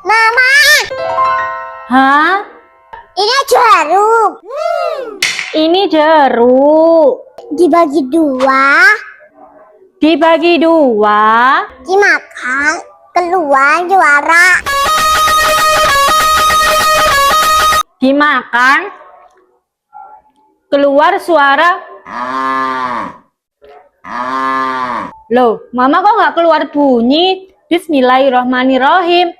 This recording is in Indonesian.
Mama, Hah? ini jeruk. Ini jeruk. Dibagi dua, Dibagi dua, dimakan, keluar juara. dimakan, keluar suara. Loh, Mama kok nggak keluar bunyi? Bismillahirrohmanirrohim.